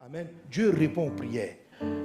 Amen. Dieu répond aux prières.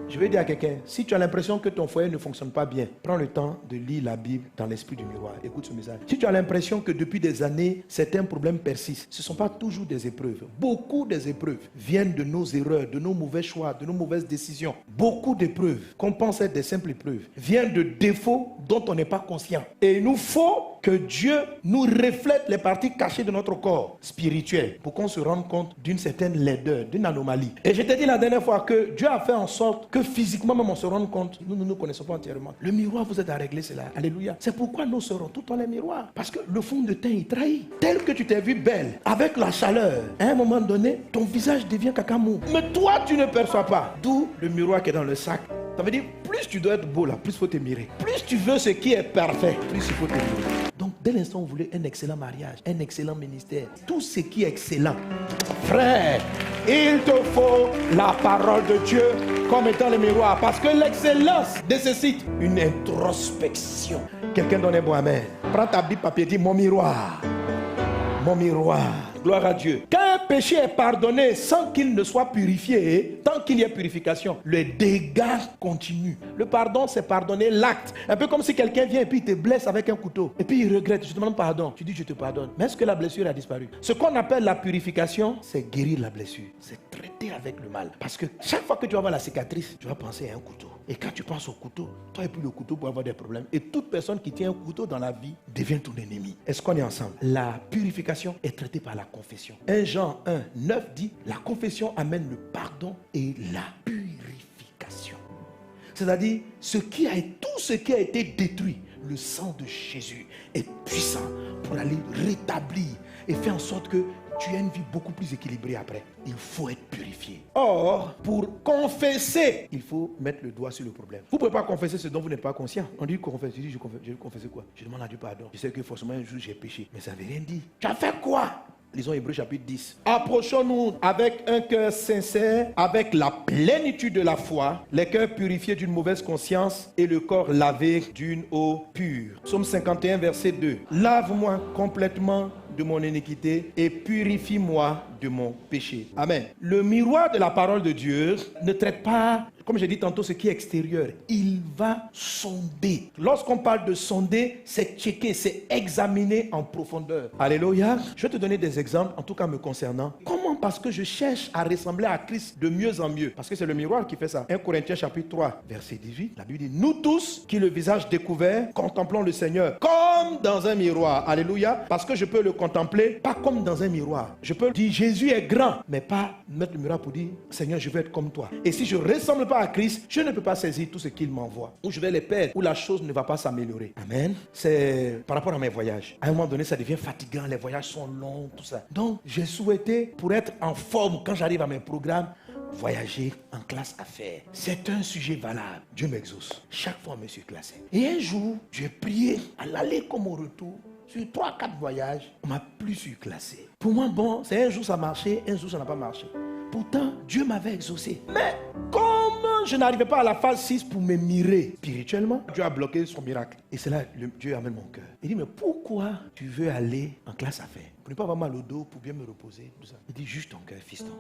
Je vais dire à quelqu'un, si tu as l'impression que ton foyer ne fonctionne pas bien, prends le temps de lire la Bible dans l'esprit du miroir. Écoute ce message. Si tu as l'impression que depuis des années, certains problèmes persistent, ce ne sont pas toujours des épreuves. Beaucoup des épreuves viennent de nos erreurs, de nos mauvais choix, de nos mauvaises décisions. Beaucoup d'épreuves, qu'on pense être des simples épreuves, viennent de défauts dont on n'est pas conscient. Et il nous faut que Dieu nous reflète les parties cachées de notre corps spirituel pour qu'on se rende compte d'une certaine laideur, d'une anomalie. Et je t'ai dit la dernière fois que Dieu a fait en sorte que physiquement même on se rende compte, nous ne nous connaissons pas entièrement. Le miroir vous aide à régler cela. Alléluia. C'est pourquoi nous serons tout dans les miroirs. Parce que le fond de teint il trahit. Tel que tu t'es vu belle, avec la chaleur, à un moment donné, ton visage devient cacamou. Mais toi tu ne perçois pas. D'où le miroir qui est dans le sac. Ça veut dire, plus tu dois être beau là, plus il faut te mirer. Plus tu veux ce qui est parfait, plus il faut te mirer. Donc, dès l'instant où vous voulez un excellent mariage, un excellent ministère, tout ce qui est excellent, frère, il te faut la parole de Dieu comme étant le miroir. Parce que l'excellence nécessite une introspection. Quelqu'un donne un bon amen. Prends ta Bible papier, dis mon miroir. Mon miroir. Gloire à Dieu. Quand un péché est pardonné sans qu'il ne soit purifié, tant qu'il y ait purification, le dégât continue. Le pardon, c'est pardonner l'acte. Un peu comme si quelqu'un vient et puis il te blesse avec un couteau. Et puis il regrette, je te demande pardon. Tu dis je te pardonne. Mais est-ce que la blessure a disparu? Ce qu'on appelle la purification, c'est guérir la blessure. C'est traiter avec le mal. Parce que chaque fois que tu vas voir la cicatrice, tu vas penser à un couteau. Et quand tu penses au couteau, toi et puis le couteau pour avoir des problèmes. Et toute personne qui tient un couteau dans la vie devient ton ennemi. Est-ce qu'on est ensemble? La purification est traitée par la confession. 1 Jean 1, 9 dit, la confession amène le pardon et la purification. C'est-à-dire, tout ce qui a été détruit, le sang de Jésus est puissant pour aller rétablir et faire en sorte que tu as une vie beaucoup plus équilibrée après. Il faut être purifié. Or, pour confesser, il faut mettre le doigt sur le problème. Vous ne pouvez pas confesser ce dont vous n'êtes pas conscient. On dit confesse. Je dis je vais confesser quoi? Je demande à Dieu pardon. Je sais que forcément un jour j'ai péché. Mais ça ne veut rien dire. Tu as fait quoi? Lisons Hébreux chapitre 10. Approchons-nous avec un cœur sincère, avec la plénitude de la foi, les cœurs purifiés d'une mauvaise conscience et le corps lavé d'une eau pure. Psaume 51, verset 2. Lave-moi complètement de mon iniquité et purifie-moi de mon péché. Amen. Le miroir de la parole de Dieu ne traite pas, comme j'ai dit tantôt, ce qui est extérieur. Il va sonder. Lorsqu'on parle de sonder, c'est checker, c'est examiner en profondeur. Alléluia. Je vais te donner des exemples, en tout cas me concernant. Comment? Parce que je cherche à ressembler à Christ de mieux en mieux. Parce que c'est le miroir qui fait ça. 1 Corinthiens chapitre 3, verset 18. La Bible dit, nous tous qui le visage découvert, contemplons le Seigneur comme dans un miroir. Alléluia. Parce que je peux le contempler, pas comme dans un miroir. Je peux dire, Jésus est grand, mais pas mettre le miroir pour dire, Seigneur, je veux être comme toi. Et si je ne ressemble pas à Christ, je ne peux pas saisir tout ce qu'il m'envoie. Ou je vais les perdre, ou la chose ne va pas s'améliorer. Amen. C'est par rapport à mes voyages. À un moment donné, ça devient fatigant, les voyages sont longs, tout ça. Donc, j'ai souhaité, pour être en forme quand j'arrive à mes programmes, voyager en classe affaires. C'est un sujet valable. Dieu m'exauce. Chaque fois, je me suis classé. Et un jour, j'ai prié à l'aller comme au retour. Sur 3-4 voyages, on m'a plus surclassé. Pour moi, bon, c'est un jour ça marchait, un jour ça n'a pas marché. Pourtant, Dieu m'avait exaucé. Mais comme je n'arrivais pas à la phase 6 pour me mirer spirituellement, Dieu a bloqué son miracle. Et c'est là que Dieu amène mon cœur. Il dit, mais pourquoi tu veux aller en classe affaires? Pour ne pas avoir mal au dos, pour bien me reposer, tout ça. Il dit, juste ton cœur, fiston.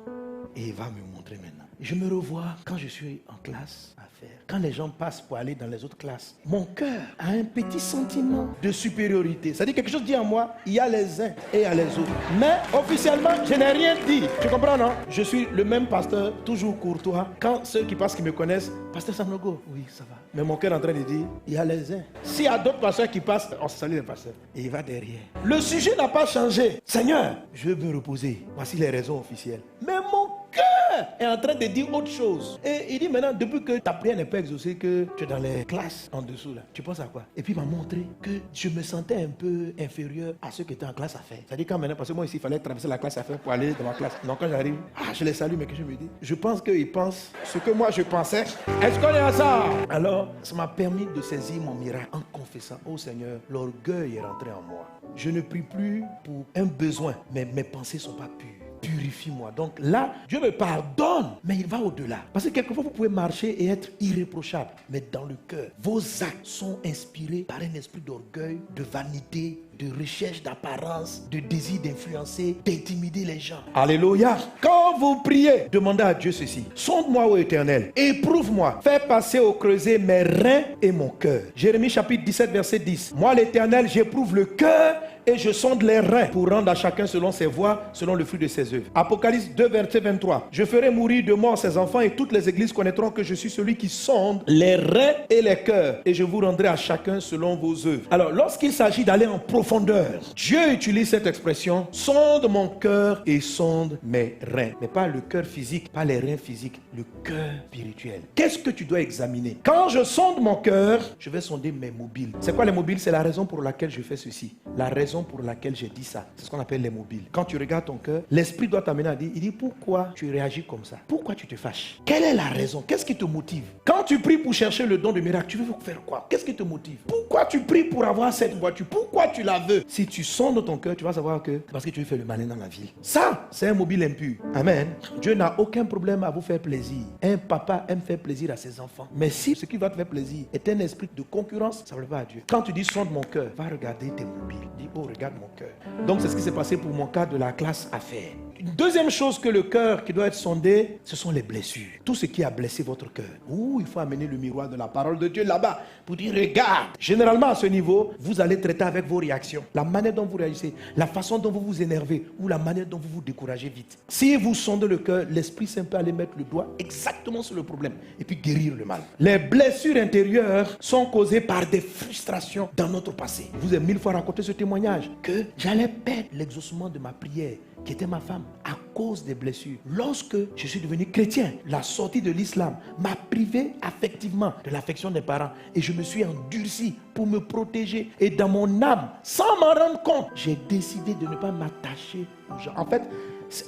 Et il va me montrer maintenant. Je me revois quand je suis en classe à faire. Quand les gens passent pour aller dans les autres classes, mon cœur a un petit sentiment de supériorité. C'est-à-dire quelque chose dit en moi, il y a les uns et il y a les autres. Mais officiellement, je n'ai rien dit. Tu comprends, non? Je suis le même pasteur, toujours courtois. Quand ceux qui passent, qui me connaissent, pasteur Sanogo, oui, ça va. Mais mon cœur est en train de dire, il y a les uns. S'il y a d'autres pasteurs qui passent, on se salue les pasteurs. Et il va derrière. Le sujet n'a pas changé. Seigneur, je veux me reposer. Voici les raisons officielles. Mais mon cœur est en train de dire autre chose. Et il dit maintenant, depuis que ta prière n'est pas exaucée, que tu es dans les classes en dessous là, tu penses à quoi? Et puis il m'a montré que je me sentais un peu inférieur à ceux qui étaient en classe à faire. C'est-à-dire quand maintenant, parce que moi ici, il fallait traverser la classe à faire pour aller dans ma classe. Donc quand j'arrive, je les salue, mais que je me dis, je pense qu'ils pensent ce que moi je pensais. Est-ce qu'on est ensemble? Alors, ça m'a permis de saisir mon miracle en confessant, oh Seigneur, l'orgueil est rentré en moi. Je ne prie plus pour un besoin, mais mes pensées ne sont pas pures. Purifie-moi. Donc là, Dieu me pardonne, mais il va au-delà. Parce que quelquefois, vous pouvez marcher et être irréprochable, mais dans le cœur, vos actes sont inspirés par un esprit d'orgueil, de vanité, de recherche d'apparence, de désir d'influencer, d'intimider les gens. Alléluia. Quand vous priez, demandez à Dieu ceci. Sonde-moi, ô Éternel, éprouve-moi, fais passer au creuset mes reins et mon cœur. Jérémie chapitre 17, verset 10. Moi, l'Éternel, j'éprouve le cœur et je sonde les reins pour rendre à chacun selon ses voies, selon le fruit de ses œuvres. Apocalypse 2, verset 23. Je ferai mourir de mort ses enfants et toutes les églises connaîtront que je suis celui qui sonde les reins et les cœurs et je vous rendrai à chacun selon vos œuvres. Alors, lorsqu'il s'agit d'aller en profondeur, Dieu utilise cette expression, sonde mon cœur et sonde mes reins. Mais pas le cœur physique, pas les reins physiques, le cœur spirituel. Qu'est-ce que tu dois examiner? Quand je sonde mon cœur, je vais sonder mes mobiles. C'est quoi les mobiles? C'est la raison pour laquelle je fais ceci. La raison pour laquelle j'ai dit ça. C'est ce qu'on appelle les mobiles. Quand tu regardes ton cœur, l'esprit doit t'amener à dire, il dit pourquoi tu réagis comme ça? Pourquoi tu te fâches? Quelle est la raison? Qu'est-ce qui te motive? Quand tu pries pour chercher le don de miracle, tu veux faire quoi? Qu'est-ce qui te motive? Pourquoi tu pries pour avoir cette voiture? Pourquoi tu la veux? Si tu sondes ton cœur, tu vas savoir que c'est parce que tu veux faire le malin dans la ville. Ça, c'est un mobile impur. Amen. Dieu n'a aucun problème à vous faire plaisir. Un papa aime faire plaisir à ses enfants. Mais si ce qui va te faire plaisir est un esprit de concurrence, ça ne plaît pas à Dieu. Quand tu dis sonde mon cœur, va regarder tes mobiles. Dis, oh, regarde mon cœur. Donc c'est ce qui s'est passé pour mon cas de la classe affaires. Une deuxième chose que le cœur qui doit être sondé, ce sont les blessures. Tout ce qui a blessé votre cœur. Ouh, il faut amener le miroir de la parole de Dieu là-bas pour dire regarde. Généralement à ce niveau, vous allez traiter avec vos réactions. La manière dont vous réagissez, la façon dont vous vous énervez ou la manière dont vous vous découragez vite. Si vous sondez le cœur, l'Esprit Saint peut aller mettre le doigt exactement sur le problème et puis guérir le mal. Les blessures intérieures sont causées par des frustrations dans notre passé. Je vous ai 1000 fois raconté ce témoignage que j'allais perdre l'exaucement de ma prière qui était ma femme, à cause des blessures. Lorsque je suis devenu chrétien, la sortie de l'islam m'a privé affectivement de l'affection des parents et je me suis endurci pour me protéger. Et dans mon âme, sans m'en rendre compte, j'ai décidé de ne pas m'attacher aux gens. En fait,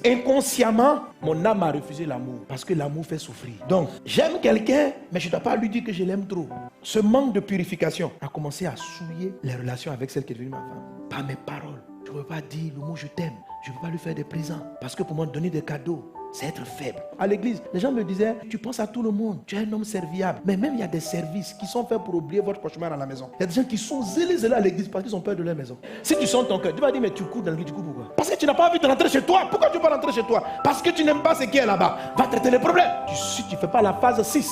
inconsciemment, mon âme a refusé l'amour parce que l'amour fait souffrir. Donc, j'aime quelqu'un, mais je ne dois pas lui dire que je l'aime trop. Ce manque de purification a commencé à souiller les relations avec celle qui est devenue ma femme. Par mes paroles. Je ne peux pas dire le mot je t'aime. Je ne peux pas lui faire des présents. Parce que pour moi, donner des cadeaux, c'est être faible. À l'église, les gens me disaient, tu penses à tout le monde. Tu es un homme serviable. Mais même il y a des services qui sont faits pour oublier votre cauchemar à la maison. Il y a des gens qui sont zélés à l'église parce qu'ils ont peur de leur maison. Si tu sens ton cœur, tu vas dire, mais tu cours dans l'église, tu cours pourquoi? Parce que tu n'as pas envie de rentrer chez toi. Pourquoi tu ne veux pas rentrer chez toi? Parce que tu n'aimes pas ce qui est là-bas. Va traiter les problèmes. Si tu ne fais pas la phase 6,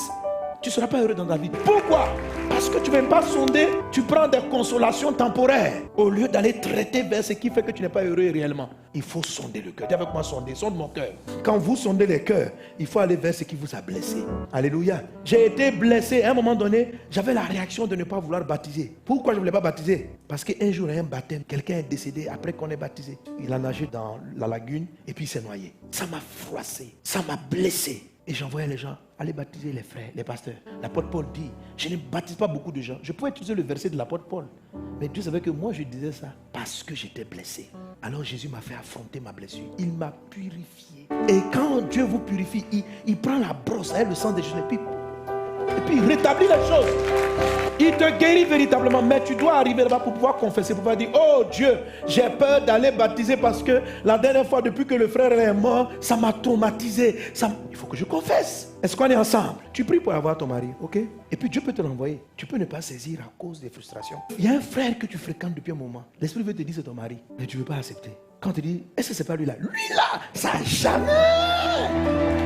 tu ne seras pas heureux dans ta vie. Pourquoi? Parce que tu ne veux pas sonder, tu prends des consolations temporaires au lieu d'aller traiter vers ce qui fait que tu n'es pas heureux réellement. Il faut sonder le cœur. Dis avec moi, sonder, sonde mon cœur. Quand vous sondez les cœurs, il faut aller vers ce qui vous a blessé. Alléluia. J'ai été blessé. À un moment donné, j'avais la réaction de ne pas vouloir baptiser. Pourquoi je ne voulais pas baptiser? Parce qu'un jour, il y a un baptême, quelqu'un est décédé après qu'on ait baptisé. Il a nagé dans la lagune et puis il s'est noyé. Ça m'a froissé, ça m'a blessé. Et j'envoyais les gens aller baptiser les frères, les pasteurs. L'apôtre Paul dit, je ne baptise pas beaucoup de gens. Je pouvais utiliser le verset de l'apôtre Paul. Mais Dieu savait que moi je disais ça parce que j'étais blessé. Alors Jésus m'a fait affronter ma blessure. Il m'a purifié. Et quand Dieu vous purifie, il prend la brosse avec le sang de Jésus et puis il rétablit les choses. Il te guérit véritablement, mais tu dois arriver là-bas pour pouvoir confesser, pour pouvoir dire, oh Dieu, j'ai peur d'aller baptiser parce que la dernière fois, depuis que le frère est mort, ça m'a traumatisé. Il faut que je confesse. Est-ce qu'on est ensemble? Tu pries pour avoir ton mari, ok? Et puis Dieu peut te l'envoyer. Tu peux ne pas saisir à cause des frustrations. Il y a un frère que tu fréquentes depuis un moment. L'esprit veut te dire c'est ton mari, mais tu ne veux pas accepter. Quand tu dis, est-ce que c'est pas lui là? Lui là, ça jamais.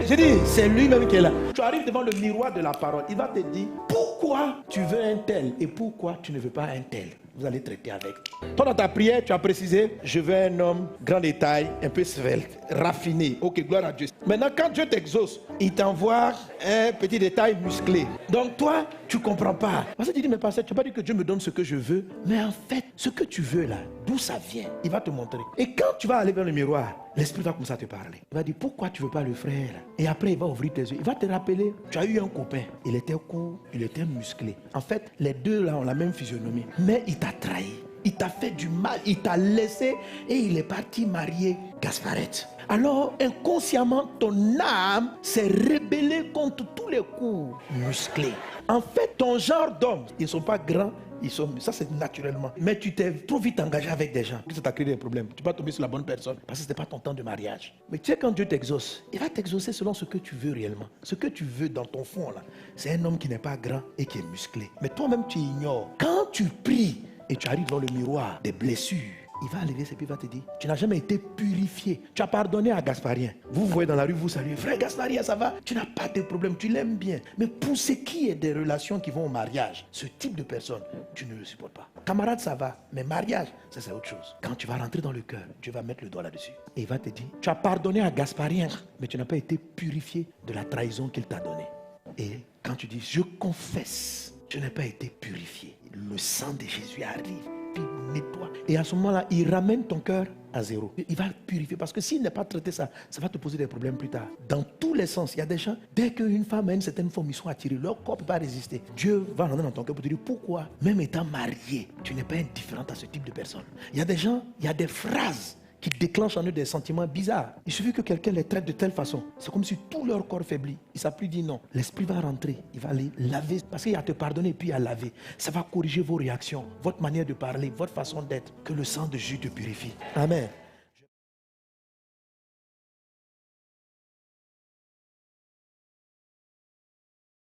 Je dis, c'est lui-même qui est là. Tu arrives devant le miroir de la parole. Il va te dire, pourquoi tu veux un tel et pourquoi tu ne veux pas un tel? Vous allez traiter avec. Toi, dans ta prière, tu as précisé, je veux un homme grand détail, un peu svelte, raffiné. Ok, gloire à Dieu. Maintenant, quand Dieu t'exauce, il t'envoie un petit détail musclé. Donc toi, tu ne comprends pas. Parce que tu dis, mais pasteur, tu n'as pas dit que Dieu me donne ce que je veux. Mais en fait, ce que tu veux là, d'où ça vient, il va te montrer. Et quand tu vas aller vers le miroir, l'esprit va commencer à te parler. Il va dire, pourquoi tu ne veux pas le frère? Et après, il va ouvrir tes yeux. Il va te rappeler, tu as eu un copain. Il était court, il était musclé. En fait, les deux là ont la même physionomie. Mais il t'a trahi. Il t'a fait du mal. Il t'a laissé et il est parti marier Gasparette. Alors, inconsciemment, ton âme s'est rébellée contre tous les coups musclés. En fait, ton genre d'homme, ils ne sont pas grands. Ça c'est naturellement. Mais tu t'es trop vite engagé avec des gens. Ça t'a créé des problèmes. Tu vas tomber sur la bonne personne parce que ce n'était pas ton temps de mariage. Mais tu sais, quand Dieu t'exauce, il va t'exaucer selon ce que tu veux réellement. Ce que tu veux dans ton fond là, c'est un homme qui n'est pas grand et qui est musclé. Mais toi-même tu ignores. Quand tu pries et tu arrives dans le miroir des blessures, il va lever ses pieds, il va te dire, tu n'as jamais été purifié. Tu as pardonné à Gasparien. Vous voyez dans la rue, vous saluez, frère Gasparien, ça va? Tu n'as pas de problème, tu l'aimes bien. Mais pour ce qui est des relations qui vont au mariage, ce type de personne, tu ne le supportes pas. Camarade, ça va, mais mariage, ça c'est autre chose. Quand tu vas rentrer dans le cœur, Dieu va mettre le doigt là-dessus. Et il va te dire, tu as pardonné à Gasparien, mais tu n'as pas été purifié de la trahison qu'il t'a donnée. Et quand tu dis, je confesse, je n'ai pas été purifié. Le sang de Jésus arrive, puis nettoie. Et à ce moment-là, il ramène ton cœur à zéro. Il va purifier parce que s'il n'est pas traité ça va te poser des problèmes plus tard. Dans tous les sens, il y a des gens, dès qu'une femme a une certaine forme, ils sont attirés, leur corps ne peut pas résister. Dieu va rentrer dans ton cœur pour te dire pourquoi, même étant marié, tu n'es pas indifférent à ce type de personne. Il y a des gens, il y a des phrases qui déclenchent en eux des sentiments bizarres. Il suffit que quelqu'un les traite de telle façon. C'est comme si tout leur corps faiblit. Ils ne savent plus dire non. L'esprit va rentrer. Il va les laver. Parce qu'il y a à te pardonner et puis à laver. Ça va corriger vos réactions, votre manière de parler, votre façon d'être. Que le sang de Jésus te purifie. Amen.